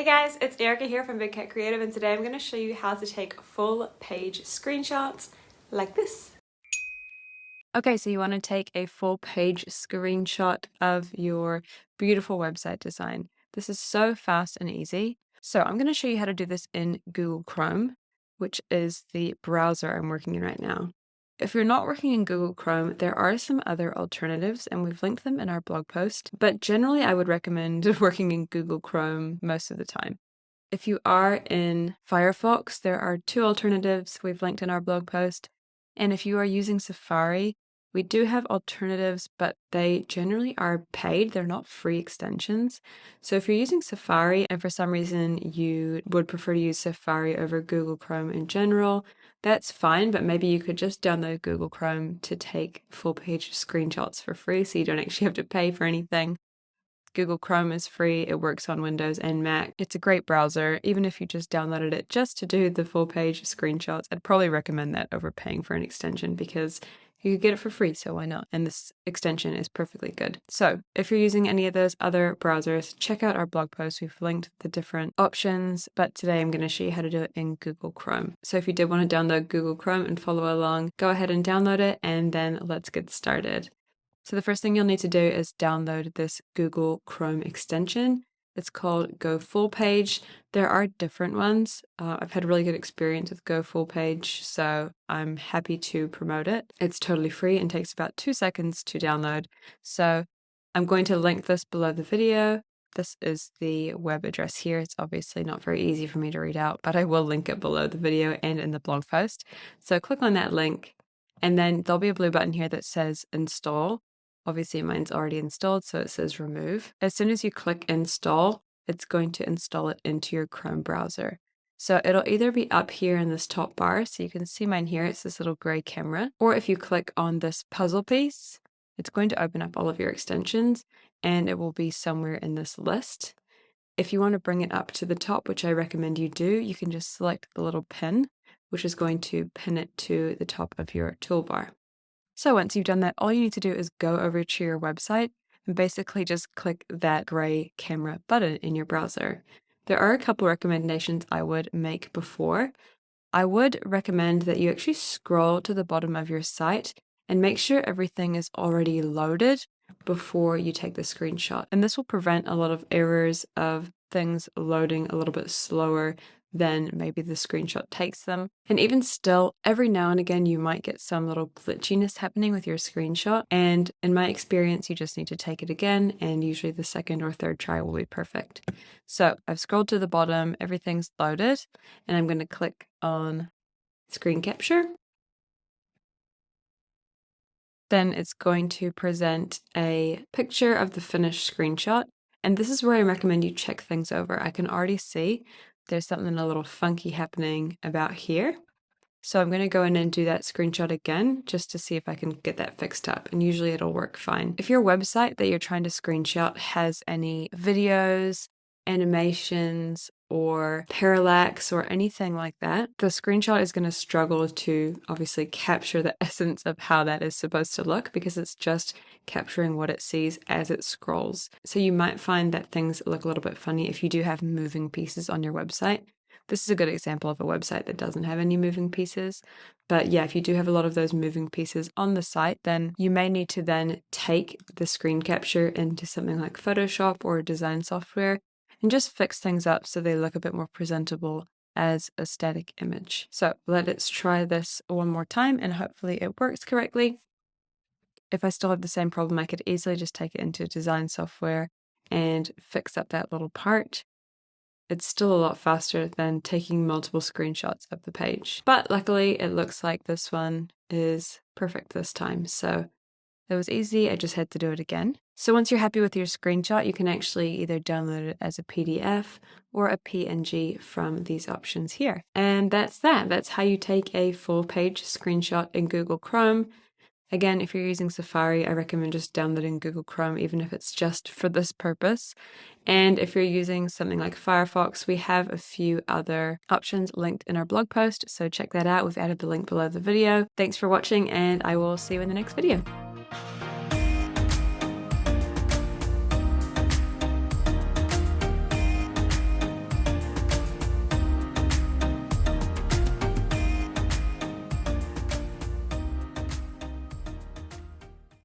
Hey guys, it's Erica here from Big Cat Creative, and today I'm going to show you how to take full page screenshots like this. Okay, so you want to take a full page screenshot of your beautiful website design. This is so fast and easy. So I'm going to show you how to do this in Google Chrome, which is the browser I'm working in right now. If you're not working in Google Chrome, there are some other alternatives and we've linked them in our blog post, but generally I would recommend working in Google Chrome most of the time. If you are in Firefox, there are two alternatives we've linked in our blog post. And if you are using Safari, we do have alternatives, but they generally are paid. They're not free extensions. So if you're using Safari and for some reason you would prefer to use Safari over Google Chrome in general, that's fine, but maybe you could just download Google Chrome to take full page screenshots for free so you don't actually have to pay for anything. Google Chrome is free. It works on Windows and Mac. It's a great browser. Even if you just downloaded it just to do the full page screenshots, I'd probably recommend that over paying for an extension because you could get it for free, so why not? And this extension is perfectly good. So if you're using any of those other browsers, check out our blog post. We've linked the different options, but today I'm going to show you how to do it in Google Chrome. So if you did want to download Google Chrome and follow along, go ahead and download it, and then let's get started. So the first thing you'll need to do is download this Google Chrome extension. It's called Go Full Page. There are different ones. I've had really good experience with Go Full Page, so I'm happy to promote it. It's totally free and takes about 2 seconds to download. So I'm going to link this below the video. This is the web address here. It's obviously not very easy for me to read out, but I will link it below the video and in the blog post. So click on that link, and then there'll be a blue button here that says Install. Obviously mine's already installed, so it says remove. As soon as you click install, it's going to install it into your Chrome browser. So it'll either be up here in this top bar, so you can see mine here, it's this little gray camera, or if you click on this puzzle piece, it's going to open up all of your extensions and it will be somewhere in this list. If you want to bring it up to the top, which I recommend you do, you can just select the little pin, which is going to pin it to the top of your toolbar. So once you've done that, all you need to do is go over to your website and basically just click that gray camera button in your browser. There are a couple recommendations I would make before. I would recommend that you actually scroll to the bottom of your site and make sure everything is already loaded before you take the screenshot. And this will prevent a lot of errors of things loading a little bit slower than maybe the screenshot takes them. And even still, every now and again, you might get some little glitchiness happening with your screenshot. And in my experience, you just need to take it again, and usually the second or third try will be perfect. So I've scrolled to the bottom, everything's loaded, and I'm going to click on screen capture. Then it's going to present a picture of the finished screenshot. And this is where I recommend you check things over. I can already see there's something a little funky happening about here. So I'm going to go in and do that screenshot again just to see if I can get that fixed up, and usually it'll work fine. If your website that you're trying to screenshot has any videos, animations, or parallax or anything like that, the screenshot is going to struggle to obviously capture the essence of how that is supposed to look because it's just capturing what it sees as it scrolls. So you might find that things look a little bit funny if you do have moving pieces on your website. This is a good example of a website that doesn't have any moving pieces. But yeah, if you do have a lot of those moving pieces on the site, then you may need to then take the screen capture into something like Photoshop or design software and just fix things up so they look a bit more presentable as a static image. So let's try this one more time and hopefully it works correctly. If I still have the same problem, I could easily just take it into design software and fix up that little part. It's still a lot faster than taking multiple screenshots of the page. But luckily, it looks like this one is perfect this time. So it was easy. I just had to do it again. So once you're happy with your screenshot, you can actually either download it as a PDF or a PNG from these options here. And that's that. That's how you take a full page screenshot in Google Chrome. Again, if you're using Safari, I recommend just downloading Google Chrome, even if it's just for this purpose. And if you're using something like Firefox, we have a few other options linked in our blog post, so check that out. We've added the link below the video. Thanks for watching, and I will see you in the next video.